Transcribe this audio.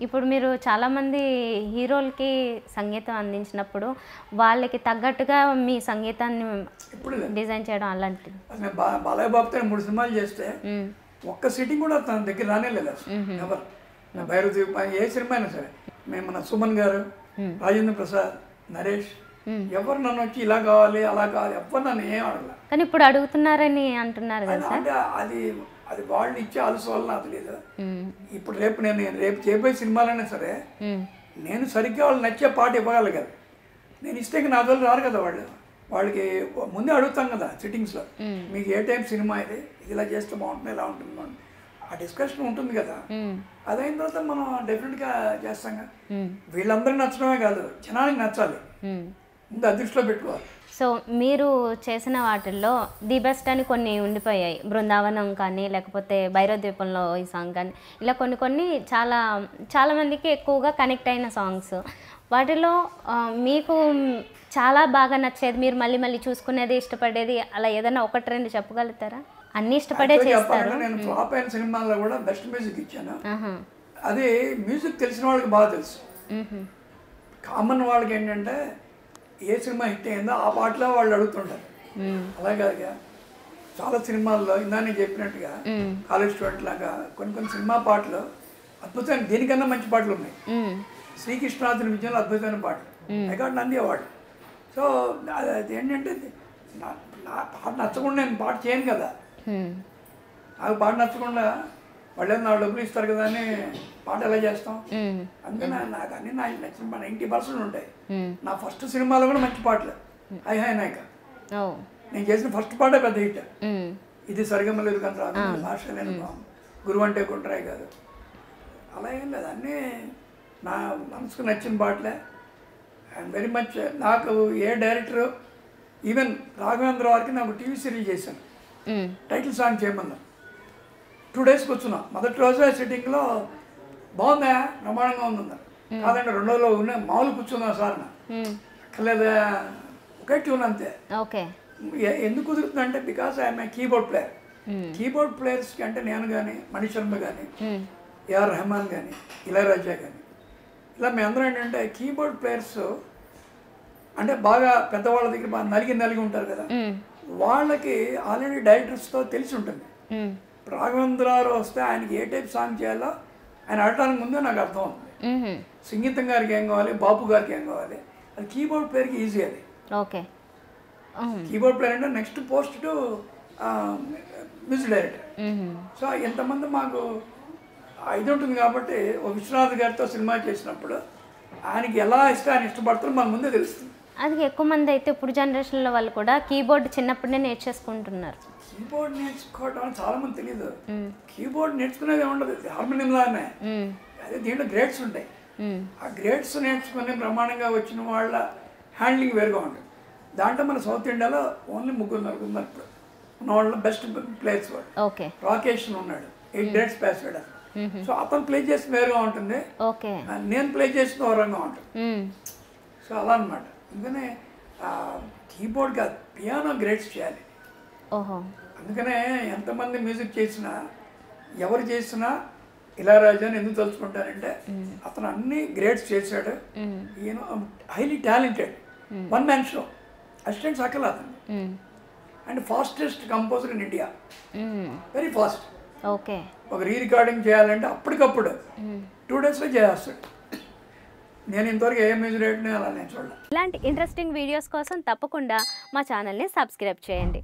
ఇప్పుడు మీరు చాలామంది హీరోలకి సంగీతం అందించినప్పుడు వాళ్ళకి తగ్గట్టుగా మీ సంగీతాన్ని ఇప్పుడు డిజైన్ చేయడం అలాంటిది. నేను బాలయ్య బాబుతో 3 సినిమాలు చేస్తే ఒక్క సిట్టింగ్ కూడా తన దగ్గర రానే లేదు అసలు ఎవరు. భైరవ ద్వీప ఏ సినిమా అయినా సరే మేము మన సుమన్ గారు, రాజేంద్ర ప్రసాద్, నరేష్ ఎవరు నన్ను వచ్చి ఇలా కావాలి అలా కావాలి ఎవరు నన్ను ఏం అడగల. కానీ ఇప్పుడు అడుగుతున్నారని అంటున్నారు కదా సార్. అంటే అది వాళ్ళు ఇచ్చే ఆలస్య వల్ల నాకు తెలియదు. ఇప్పుడు నేను రేపు చేయబోయే సినిమాలైనా సరే నేను సరిగ్గా వాళ్ళు నచ్చే పాట ఇవ్వగలగాలి. నేను ఇస్తే నా వల్ల రారు కదా వాళ్ళకి ముందే అడుగుతాం కదా సిట్టింగ్స్లో, మీకు ఏ టైం సినిమా ఇది ఇలా చేస్తే బాగుంటుంది ఇలా ఉంటుంది ఆ డిస్కషన్ ఉంటుంది కదా. అదైన తర్వాత మనం డెఫినెట్గా చేస్తాం కదా. వీళ్ళందరికీ నచ్చడమే కాదు జనానికి నచ్చాలి, ముందు అదృష్టిలో పెట్టుకోవాలి. సో మీరు చేసిన వాటిల్లో ది బెస్ట్ అని కొన్ని ఉండిపోయాయి, బృందావనం కానీ లేకపోతే భైరవ ద్వీపంలో ఈ సాంగ్ కానీ, ఇలా కొన్ని చాలా మందికి ఎక్కువగా కనెక్ట్ అయిన సాంగ్స్. వాటిలో మీకు చాలా బాగా నచ్చేది, మీరు మళ్ళీ చూసుకునేది, ఇష్టపడేది అలా ఏదైనా 1-2 చెప్పగలుగుతారా? అన్నీ ఇష్టపడే చేస్తారు. నేను ఫ్లాప్ అయిన సినిమాల్లో కూడా బెస్ట్ మ్యూజిక్ ఇచ్చాను. అది మ్యూజిక్ తెలిసిన వాళ్ళకి బాగా తెలుసు. కామన్ వాళ్ళకి ఏంటంటే ఏ సినిమా హిట్ అయిందో ఆ పాటలో వాళ్ళు అడుగుతుంటారు. అలాగే చాలా సినిమాల్లో ఇందాక చెప్పినట్టుగా కాలేజ్ స్టూడెంట్ లాగా కొన్ని సినిమా పాటలు అద్భుతమైన, దీనికన్నా మంచి పాటలు ఉన్నాయి. శ్రీకృష్ణార్జున విజయంలో అద్భుతమైన పాటలు, ఐ నంది అవార్డు. సో అది ఏంటంటే నా పాట నచ్చకుండా నేను పాట చేయను కదా. నాకు పాట నచ్చకుండా వాళ్ళు నా డబ్బులు ఇస్తారు కదా అని పాట ఎలా చేస్తాం. అందుకని నాకు అన్ని నాకు నచ్చిన 90% ఉంటాయి. నా ఫస్ట్ సినిమాలో కూడా మంచి పాటలు. హై నాయక నేను చేసిన ఫస్ట్ పాటే పెద్ద హిట్. ఇది సరిగమ లేదు కానీ రాదు, భాష లేని గురువు అంటే గుండ్రాయి కాదు, అలా ఏం లేదు. అన్నీ నా మనసుకు నచ్చిన పాటలే. అండ్ వెరీ మచ్ నాకు ఏ డైరెక్టరు, ఈవెన్ రాఘవేంద్ర వారికి నాకు టీవీ సీరియల్ చేశాను, టైటిల్ సాంగ్ చేయమన్నా. 2 days కూర్చున్నా. మొదటి రోజే సిట్టింగ్లో బాగుందా, ప్రమాణంగా ఉందన్నారు. కాదంటే 2వ రోజులో ఉన్న మామూలు కూర్చున్నా సార్ అక్కర్లేదా, ఒకే ట్యూన్ అంతే. ఓకే, ఎందుకు కుదురుతుందంటే because I'm a keyboard player. Keyboard ప్లేయర్స్కి అంటే నేను కానీ, మణిశర్మ కానీ, ఏఆర్ రెహమాన్ కానీ, ఇళయరాజా కానీ, ఇలా మేమందరం ఏంటంటే కీబోర్డ్ ప్లేయర్స్ అంటే బాగా పెద్దవాళ్ళ దగ్గర బాగా నలిగి ఉంటారు కదా. వాళ్ళకి ఆల్రెడీ డైరెక్టర్స్తో తెలిసి ఉంటుంది. రాఘవేంద్రరావు వస్తే ఆయనకి ఏ టైప్ సాంగ్ చేయాలో ఆయన అడటానికి ముందే నాకు అర్థం అవుతుంది. సంగీతం గారికి ఏం కావాలి, బాపు గారికి ఏం కావాలి, అది కీబోర్డ్ ప్లేయర్కి ఈజీ. అది ఓకే, కీబోర్డ్ ప్లేయర్ అంటే next post to music director. So ఎంతమంది మాకు ఇది ఉంటుంది కాబట్టి ఒక విశ్వనాథ్ గారితో సినిమా చేసినప్పుడు ఆయనకి ఎలా ఇస్తే ఆయన ఇష్టపడతారో మనకు ముందే తెలుస్తుంది. అది ఎక్కువ మంది అయితే ఇప్పుడు జనరేషన్లో వాళ్ళు కూడా కీబోర్డ్ చిన్నప్పుడే నేర్చేసుకుంటున్నారు. కీబోర్డ్ నేర్చుకోవడం చాలా మంది తెలియదు. కీబోర్డ్ నేర్చుకునేది ఉండదు, హార్మోనియం లానే. అదే దీంట్లో గ్రేడ్స్ ఉంటాయి. ఆ గ్రేడ్స్ నేర్చుకుని బ్రహ్మాండంగా వచ్చిన వాళ్ళ హ్యాండ్లింగ్ వేరుగా ఉంటుంది. దాంట్లో మన సౌత్ ఇండియాలో ఓన్లీ 3-4 ఉన్నారు ఇప్పుడు ఉన్న వాళ్ళ బెస్ట్ ప్లేయర్స్ వాడు. ఓకే, రాకేష్ ఉన్నాడు, 8 గ్రేడ్స్ పాస్ అయ్యాడు. సో అతను ప్లే చేసి వేరుగా ఉంటుంది, నేను ప్లే చేసిన వరంగా ఉంటుంది. సో అలా అనమాట. అందుకనే కీబోర్డ్ కాదు, పియానో గ్రేడ్స్ చేయాలి. అందుకనే ఎంతమంది మ్యూజిక్ చేసినా ఎవరు చేసినా ఇళయరాజా అని ఎందుకు తలుచుకుంటారంటే అతను అన్ని గ్రేడ్స్ చేశాడు. ఈయన highly talented, one man show, assistant సకల్ అతను. And fastest composer in India, very fast. Okay, ఒక రికార్డింగ్ చేయాలంటే అప్పటికప్పుడు 2 daysలో చేస్తాడు. నేను ఇంతవరకు ఏ మ్యూజిక్ డైరెక్టర్ని అలా నేను చూడాలి. ఇలాంటి ఇంట్రెస్టింగ్ వీడియోస్ కోసం తప్పకుండా మా ఛానల్ని సబ్స్క్రైబ్ చేయండి.